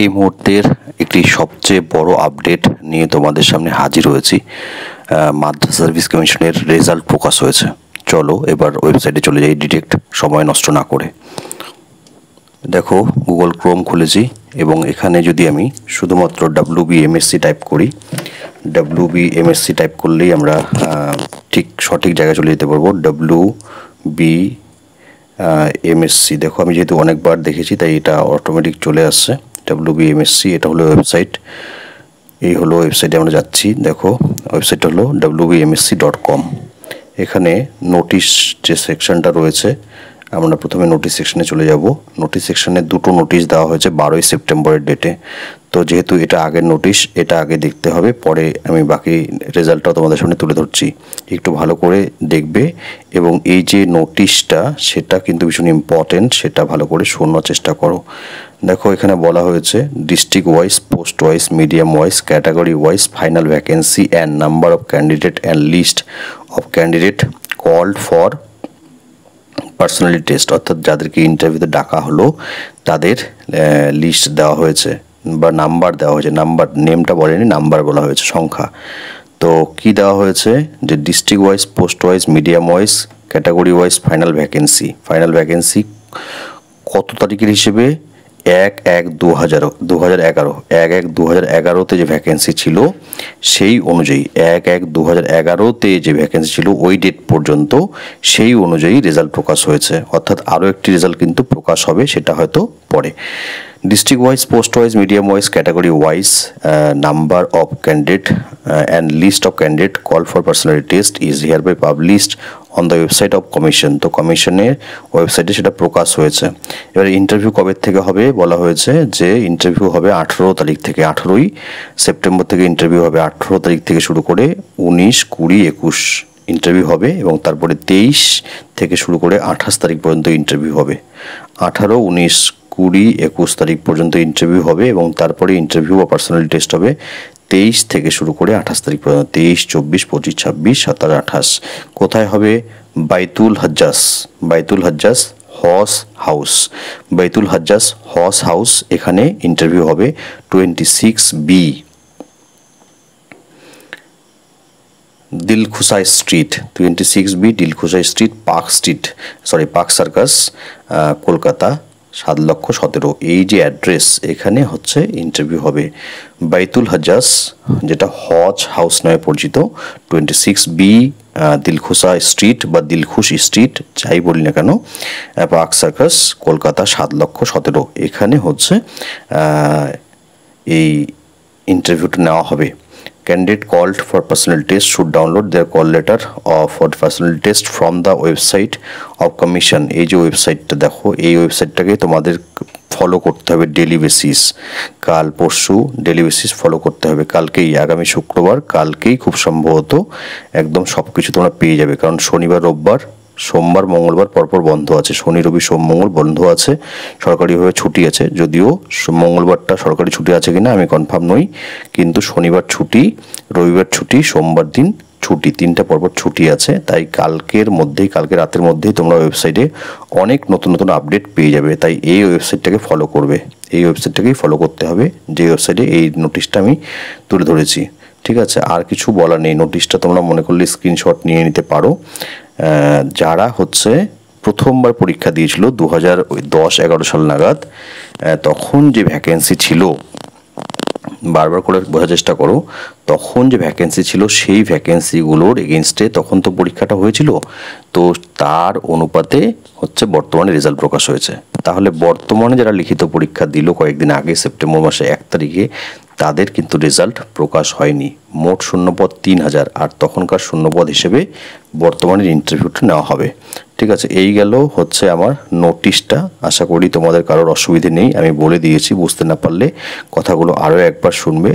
এই মুহূর্তের একটি সবচেয়ে বড় আপডেট নিয়ে তোমাদের সামনে হাজির হয়েছি। মাদ্রাসা সার্ভিস কমিশনের রেজাল্ট প্রকাশ হয়েছে। চলো এবার ওয়েবসাইটে চলে যাই ডিরেক্ট, সময় নষ্ট না করে। দেখো, গুগল ক্রোম খুলেছি এবং এখানে যদি আমি শুধুমাত্র WBMSc টাইপ করি, WBMSc টাইপ করলেই আমরা ঠিক সঠিক জায়গায় চলে যেতে পারবো। WBMSc, দেখো আমি যেহেতু অনেকবার দেখেছি তাই এটা অটোমেটিক চলে আসছে। WBMSc, এটা হলো ওয়েবসাইট। এই হলো ওয়েবসাইটে আমরা যাচ্ছি। দেখো ওয়েবসাইটটা হলো wbmsc.com। এখানে নোটিশ যে সেকশনটা রয়েছে, আমরা প্রথমে নোটিশ সেকশনে চলে যাব। নোটিশ সেকশনে দুটো নোটিশ দেওয়া হয়েছে 12ই সেপ্টেম্বরের ডেটে। তো যেহেতু এটা আগের নোটিশ, এটা আগে দেখতে হবে, পরে আমি বাকি রেজাল্টটাও তোমাদের সামনে তুলে ধরছি। একটু ভালো করে দেখবে এবং এই যে নোটিশটা সেটা কিন্তু ভীষণ ইম্পর্টেন্ট, সেটা ভালো করে শোনার চেষ্টা করো। দেখো এখানে বলা হয়েছে district wise, post wise, medium wise, category wise final vacancy and number of candidate and list of candidate called for personally test, অর্থাৎ যাদেরকে ইন্টারভিউতে ডাকা হলো তাদের লিস্ট দেওয়া হয়েছে বা নাম্বার দেওয়া হয়েছে। নাম্বার, নেমটা বলেনি, নাম্বার বলা হয়েছে, সংখ্যা। তো কি দেওয়া হয়েছে যে district wise, post wise, medium wise, category wise final vacancy. Final vacancy কত তারিখের হিসেবে? 1/1/2011, 1/1/2011 যে ভ্যাকেন্সি ছিল সেই অনুযায়ী, 1/1/2011 যে ভ্যাকেন্সি ছিল ওই ডেট পর্যন্ত, সেই অনুযায়ী রেজাল্ট প্রকাশ হয়েছে। অর্থাৎ আরও একটি রেজাল্ট কিন্তু প্রকাশ হবে, সেটা হয়তো পরে। District wise, post wise, medium wise, category wise number of candidate and list of candidate call for personally test is hereby published on the website of commission. তো কমিশনের ওয়েবসাইটে সেটা প্রকাশ হয়েছে। এবার ইন্টারভিউ কবে থেকে হবে বলা হয়েছে যে ইন্টারভিউ হবে 18 তারিখ থেকে। 18ই সেপ্টেম্বর থেকে ইন্টারভিউ হবে। 18 তারিখ থেকে শুরু করে 19, 20, 21 ইন্টারভিউ হবে এবং তারপরে 23 থেকে শুরু করে 28 তারিখ পর্যন্ত ইন্টারভিউ হবে। 18, 19, 20, 21 তারিখ পর্যন্ত ইন্টারভিউ হবে এবং তারপরে ইন্টারভিউ বা পার্সোনালি টেস্ট হবে 23 থেকে শুরু করে 28 তারিখ পর্যন্ত। 23, 24, 25, 26, 27, 28 কোথায় হবে? বাইতুল হাজ্জাজ হজ হাউস। বাইতুল হাজ্জাজ হজ হাউস, এখানে ইন্টারভিউ হবে 26B Dilkhusha street, 26B Dilkhusha street, Park Circus, Kolkata 7,17,000। এই যে অ্যাড্রেস, এখানে হচ্ছে ইন্টারভিউ হবে। বাইতুল হাজ্জাজ, যেটা হজ হাউস নামে পরিচিত, 26B দিলখুশা স্ট্রিট বা দিলখুশ স্ট্রিট, যাই বলি না কেন, পার্ক সার্কাস, কলকাতা 7,17,000। এখানে হচ্ছে এই ইন্টারভিউটা নেওয়া হবে। Candidate called for personal test should download their call letter for personal test from the website of commission। এই যে ওয়েবসাইটটা দেখো, এই ওয়েবসাইটটাকে তোমাদের ফলো করতে হবে ডেলি বেসিস। কাল পরশু ডেলি বেসিস ফলো করতে হবে। কালকেই, আগামী শুক্রবার, কালকেই খুব সম্ভবত একদম সব কিছু তোমরা পেয়ে যাবে। কারণ শনিবার, রোববার, সোমবার, মঙ্গলবার পরপর বন্ধ আছে। শনি, রবি, সোম, মঙ্গল বন্ধ আছে, সরকারিভাবে ছুটি আছে। যদিও মঙ্গলবারটা সরকারি ছুটি আছে কিনা আমি কনফার্ম নই, কিন্তু শনিবার ছুটি, রবিবার ছুটি, সোমবার দিন ছুটি, 3টা পরপর ছুটি আছে। তাই কালকে রাতের মধ্যেই তোমরা ওয়েবসাইটে অনেক নতুন নতুন আপডেট পেয়ে যাবে। তাই এই ওয়েবসাইটটাকে ফলো করবে, এই ওয়েবসাইটটাকেই ফলো করতে হবে, যে ওয়েবসাইটে এই নোটিশটা আমি তুলে ধরেছি। ঠিক আছে, আর কিছু বলা নেই। নোটিশটা তোমরা মনে করলে স্ক্রিনশট নিয়ে নিতে পারো। যারা হচ্ছে প্রথমবার পরীক্ষা দিয়েছিল 2010-11 সাল নাগাদ, তখন যে ভ্যাকেন্সি ছিল, বারবার করে বোঝার চেষ্টা করো, তখন যে ভ্যাকেন্সি ছিল সেই ভ্যাকেন্সিগুলোর এগেনস্টে তখন তো পরীক্ষাটা হয়েছিল, তো তার অনুপাতে হচ্ছে বর্তমানে রেজাল্ট প্রকাশ হয়েছে। তাহলে বর্তমানে যারা লিখিত পরীক্ষা দিল কয়েকদিন আগে, সেপ্টেম্বর মাসে 1 তারিখে, তাদের কিন্তু রেজাল্ট প্রকাশ হয়নি। মোট শূন্যপদ 3000, আর তখনকার শূন্যপদ হিসেবে বর্তমানের ইন্টারভিউটা নেওয়া হবে। ঠিক আছে, এই গেল হচ্ছে আমার নোটিশটা। আশা করি তোমাদের কারোর অসুবিধে নেই, আমি বলে দিয়েছি। বুঝতে না পারলে কথাগুলো আরও একবার শুনবে,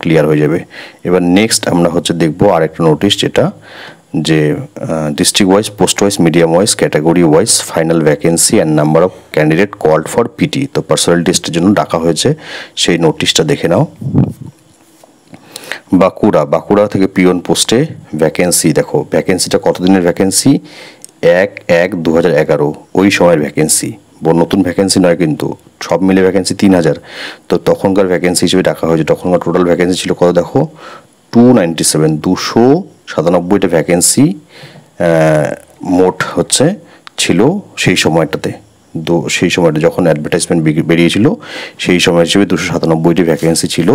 ক্লিয়ার হয়ে যাবে। এবার নেক্সট আমরা হচ্ছে দেখবো আরেকটা নোটিশ, যেটা যে district wise, post wise, medium wise, category wise final vacancy and number of candidate called for PT. তো পার্সোনাল টেস্টের জন্য ডাকা হয়েছে, সেই নোটিশটা দেখে নাও। বাঁকুড়া থেকে পিওন পোস্টে ভ্যাকেন্সি। দেখো ভ্যাকেন্সিটা কতদিনের ভ্যাকেন্সি? 1/1/2011 ওই সময়ের ভ্যাকেন্সি। নতুন ভ্যাকেন্সি নয় কিন্তু, সব মিলে ভ্যাকেন্সি 3000। তো তখনকার ভ্যাকেন্সি হিসেবে ডাকা হয়েছে। তখনকার টোটাল ভ্যাকেন্সি ছিল কত দেখো, 297, 297টা ভ্যাকেন্সি মোট হচ্ছে ছিল সেই সময়টাতে। সেই সময়টা যখন অ্যাডভার্টাইজমেন্ট বেরিয়েছিল সেই সময় হিসেবে 297টি ভ্যাকেন্সি ছিল,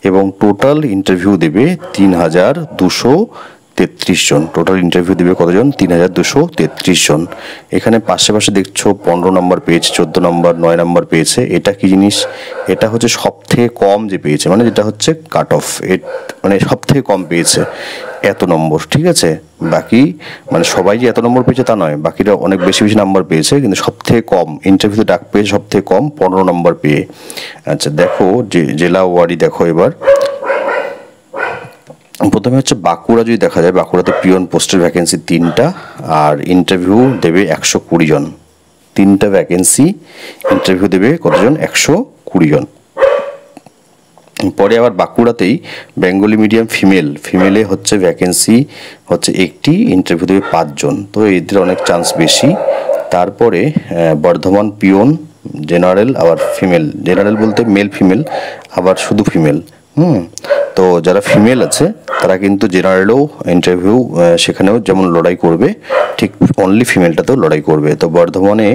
এবং টোটাল ইন্টারভিউ দেবে 3233 জন। টোটাল ইন্টারভিউ দেবে কতজন, 3233 জন। এখানে পাশে দেখছো 15 নম্বর পেয়েছে, 14 নম্বর, 9 নম্বর পেয়েছে। এটা কি জিনিস, এটা হচ্ছে সব থেকে কম যে পেয়েছে, মানে যেটা হচ্ছে কাট অফ, মানে সব থেকে কম পেয়েছে এত নম্বর, ঠিক আছে। বাকি মানে সবাই যে এত নম্বর পেয়েছে তা নয়, বাকিরা অনেক বেশি নাম্বার পেয়েছে, কিন্তু সব থেকে কম ইন্টারভিউতে ডাক পেয়েছে সব থেকে কম 15 নম্বর পেয়ে। আচ্ছা দেখো যে জেলা ওয়ারি দেখো এবার। প্রথমে হচ্ছে বাঁকুড়া যদি দেখা যায়, বাঁকুড়াতে পিওন পোস্টের ভ্যাকেন্সি 3টা, আর ইন্টারভিউ দেবে 120 জন। 3টা ভ্যাকেন্সি, ইন্টারভিউ দেবে কতজন, 120 জন। পরে আবার বাঁকুড়াতেই বেঙ্গলি মিডিয়াম ফিমেলে হচ্ছে ভ্যাকেন্সি হচ্ছে 1টি, ইন্টারভিউ দেবে 5 জন। তো এদের অনেক চান্স বেশি। তারপরে বর্ধমান পিওন জেনারেল, আবার ফিমেল, জেনারেল বলতে মেল ফিমেল, আবার শুধু ফিমেল। তো যারা ফিমেল আছে তারা কিন্তু জেনারেলেও ইন্টারভিউ সেখানেও যেমন লড়াই করবে, ঠিক অনলি ফিমেলটাতেও লড়াই করবে। তো বর্ধমানে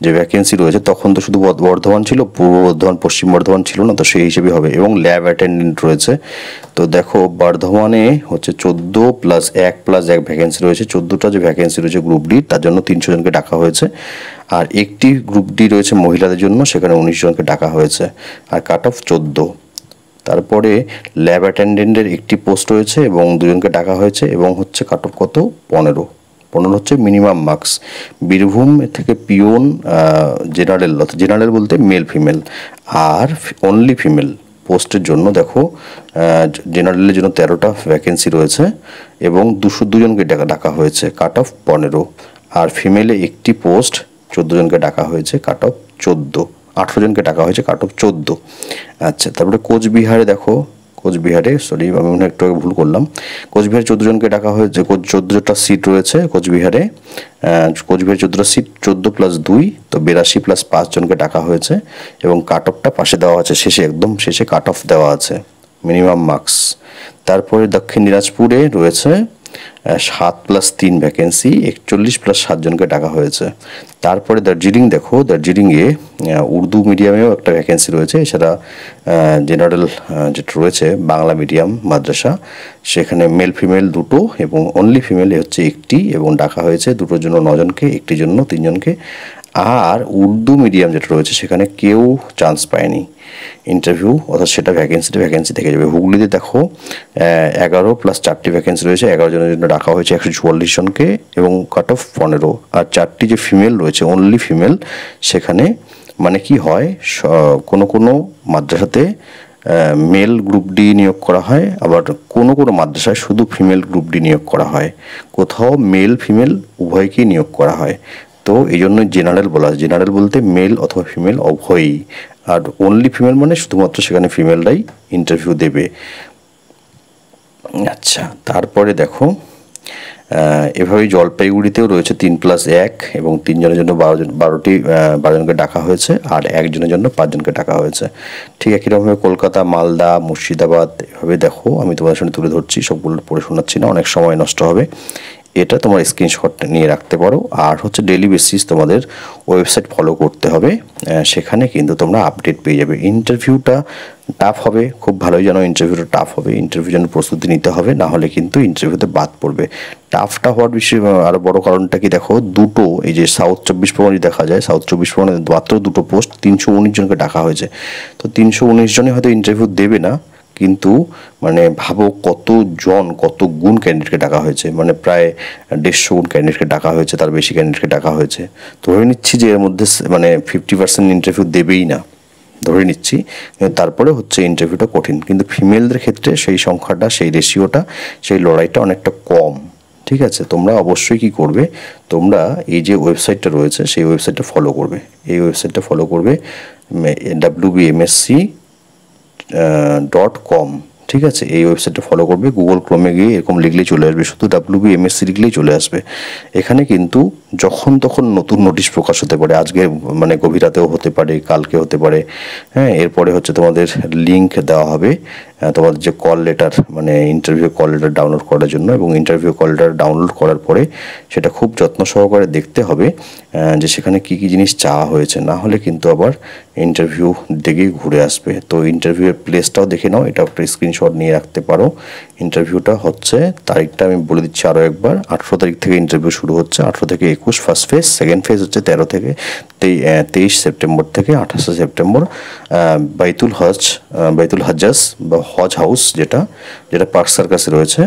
যে ভ্যাকেন্সি রয়েছে, তখন তো শুধু বর্ধমান ছিল, পূর্ব বর্ধমান পশ্চিম বর্ধমান ছিল না, তো সেই হিসেবে হবে। এবং ল্যাব অ্যাটেন্ডেন্ট রয়েছে। তো দেখো বর্ধমানে হচ্ছে 14+1+1 ভ্যাকেন্সি রয়েছে। 14টা যে ভ্যাকেন্সি রয়েছে গ্রুপ ডি, তার জন্য 300 জনকে ডাকা হয়েছে। আর একটি গ্রুপ ডি রয়েছে মহিলাদের জন্য, সেখানে 19 জনকে ডাকা হয়েছে, আর কাট অফ 14। তারপরে ল্যাব অ্যাটেন্ডেন্টের একটি পোস্ট রয়েছে এবং 2 জনকে ডাকা হয়েছে, এবং হচ্ছে কাট অফ কত, 15 হচ্ছে মিনিমাম মার্কস। বীরভূম থেকে পিওন জেনারেল, অর্থাৎ জেনারেল বলতে মেল ফিমেল আর অনলি ফিমেল পোস্টের জন্য দেখো জেনারেলের জন্য 13টা ভ্যাকেন্সি রয়েছে এবং 202 জনকে ডাকা হয়েছে, কাট অফ 15। আর ফিমেলে একটি পোস্ট, 14 জনকে ডাকা হয়েছে, কাট অফ 14। 18 জনকে ডাকা হয়েছে, কাট অফ 14। আচ্ছা তারপরে কোচবিহারে দেখো, কোচবিহারে সরি আমি মনে একটু ভুল করলাম, কোচবিহারে 14 জনকে ডাকা হয়েছে, 14টা সিট রয়েছে কোচবিহারে। কোচবিহারে 14টা সিট, 14+2, তো 82+5 জনকে ডাকা হয়েছে, এবং কাট অফটা পাশে দেওয়া আছে, শেষে একদম শেষে কাট অফ দেওয়া আছে, মিনিমাম মার্কস। তারপরে দক্ষিণ দিনাজপুরে রয়েছে 7+3 ভ্যাকেন্সি, 41+7 জনকে ডাকা হয়েছে। তারপরে দার্জিলিং দেখো, দার্জিলিংয়ে উর্দু মিডিয়ামেও একটা ভ্যাকেন্সি রয়েছে, এছাড়া জেনারেল যেটা রয়েছে বাংলা মিডিয়াম মাদ্রাসা, সেখানে মেল ফিমেল দুটো এবং অনলি ফিমেল হচ্ছে একটি, এবং ডাকা হয়েছে দুটোর জন্য 9 জনকে, একটির জন্য 3 জনকে। আর উর্দু মিডিয়াম যেটা রয়েছে সেখানে কেউ চান্স পায়নি ইন্টারভিউ, অর্থাৎ সেটা ভ্যাকেন্সি থেকে যাবে। হুগলিতে দেখো 11+4টি ভ্যাকেন্সি রয়েছে, 11 জনের জন্য ডাকা হয়েছে 144 জনকে, এবং কাট অফ 15। আর 4টি যে ফিমেল রয়েছে অনলি ফিমেল, সেখানে মানে কি হয়, কোনো মাদ্রাসাতে মেল গ্রুপ ডি নিয়োগ করা হয়, আবার কোনো মাদ্রাসায় শুধু ফিমেল গ্রুপ ডি নিয়োগ করা হয়, কোথাও মেল ফিমেল উভয়কেই নিয়োগ করা হয়। তো এই জন্য জেনারেল বলা হয়, জেনারেল বলতে মেল অথবা ফিমেল উভয়ই, আর অনলি ফিমেল মানে শুধুমাত্র সেখানে ফিমেলরাই ইন্টারভিউ দেবে। আচ্ছা তারপরে দেখো এভাবেই জলপাইগুড়িতেও রয়েছে 3+1 এবং 3 জনের জন্য 12 জনকে ডাকা হয়েছে, আর 1 জনের জন্য 5 জনকে ডাকা হয়েছে। ঠিক একই রকমভাবে কলকাতা, মালদা, মুর্শিদাবাদ, এভাবে দেখো, আমি তোমাদের সামনে তুলে ধরছি, সবগুলো পড়ে শোনাচ্ছি না, অনেক সময় নষ্ট হবে। এটা তোমার স্ক্রিনশট নিয়ে রাখতে পারো। আর হচ্ছে ডেইলি বেসিস তোমাদের ওয়েবসাইট ফলো করতে হবে, সেখানে কিন্তু তোমরা আপডেট পেয়ে যাবে। ইন্টারভিউটা টাফ হবে, খুব ভালোই জানো ইন্টারভিউটা টাফ হবে, ইন্টারভিউ জন্য প্রস্তুতি নিতে হবে, না হলে কিন্তু ইন্টারভিউতে বাদ পড়বে। টাফটা হওয়ার বিষয়ে আরও বড় কারণটা কি দেখো, দুটো এই যে সাউথ 24 পরগনায় দেখা যায়, সাউথ 24 পরগনায় মাত্র 2টো পোস্ট, 319 জনকে ডাকা হয়েছে। তো 319 জনই হয়তো ইন্টারভিউ দেবে না, কিন্তু মানে ভাবো কত গুণ ক্যান্ডিডেটকে ডাকা হয়েছে, মানে প্রায় 150 গুণ ক্যান্ডিডেটকে ডাকা হয়েছে, তার বেশি ক্যান্ডিডেটকে ডাকা হয়েছে। ধরে নিচ্ছি যে এর মধ্যে মানে 50% ইন্টারভিউ দেবেই না, ধরে নিচ্ছি, তারপরে হচ্ছে ইন্টারভিউটা কঠিন। কিন্তু ফিমেলদের ক্ষেত্রে সেই সংখ্যাটা, সেই রেশিওটা, সেই লড়াইটা অনেকটা কম। ঠিক আছে, তোমরা অবশ্যই কি করবে, তোমরা এই যে ওয়েবসাইটটা রয়েছে সেই ওয়েবসাইটটা ফলো করবে, এই ওয়েবসাইটটা ফলো করবে wbmsc.com। ঠিক আছে, এই ওয়েবসাইটটা ফলো করবে, গুগল ক্রোমে গিয়ে এরকম লিখলেই চলে আসবে, শুধু WBMSC লিখলেই চলে আসবে। এখানে কিন্তু যখন তখন নতুন নোটিশ প্রকাশ হতে পারে, আজকে মানে গভীর রাতেও হতে পারে, কালকে হতে পারে। হ্যাঁ, এরপরে হচ্ছে তোমাদের লিঙ্ক দেওয়া হবে তোমাদের যে কল লেটার, মানে ইন্টারভিউ কল লেটার ডাউনলোড করার জন্য, এবং ইন্টারভিউ কল লেটার ডাউনলোড করার পরে সেটা খুব যত্ন সহকারে দেখতে হবে যে সেখানে কী কী জিনিস চাওয়া হয়েছে, না হলে কিন্তু আবার ইন্টারভিউ দিকেই ঘুরে আসবে। তো ইন্টারভিউয়ের প্লেসটাও দেখে নাও, এটা একটা স্ক্রিনশট নিয়ে রাখতে পারো। ইন্টারভিউটা হচ্ছে, তারিখটা আমি বলে দিচ্ছি আরও একবার, 18 তারিখ থেকে ইন্টারভিউ শুরু হচ্ছে, 18 থেকে 21 ফার্স্ট ফেজ, সেকেন্ড ফেজ হচ্ছে 13 থেকে 23 সেপ্টেম্বর থেকে 28 সেপ্টেম্বর। বাইতুল হাজ্জাজ বা হজ হাউস, যেটা পার্ক সার্কাসে রয়েছে,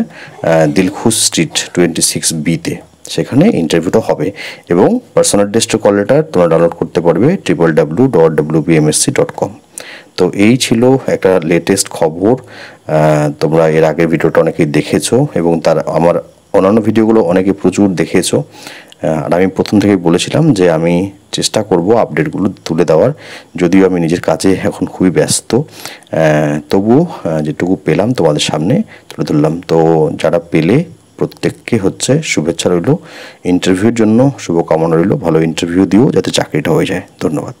দিলখুশ স্ট্রিট 26B-তে, সেখানে ইন্টারভিউটা হবে। এবং পার্সোনাল টেস্টের কল লেটার তোমরা ডাউনলোড করতে পারবে www.wbmsc.com। তো এই ছিল একটা লেটেস্ট খবর। তোমরা এর আগের ভিডিওটা অনেকেই দেখেছো, এবং আমার অন্যান্য ভিডিওগুলো অনেকে প্রচুর দেখেছো। আর আমি প্রথম থেকেই বলেছিলাম যে আমি চেষ্টা করব আপডেটগুলো তুলে দেওয়ার, যদিও আমি নিজের কাজে এখন খুবই ব্যস্ত, তবুও যেটুকু পেলাম তোমাদের সামনে তুলে ধরলাম। তো যারা পেলে প্রত্যেককে হচ্ছে শুভেচ্ছা রইল, ইন্টারভিউর জন্য শুভকামনা রইল, ভালো ইন্টারভিউ দিও যাতে চাকরিটা হয়ে যায়। ধন্যবাদ।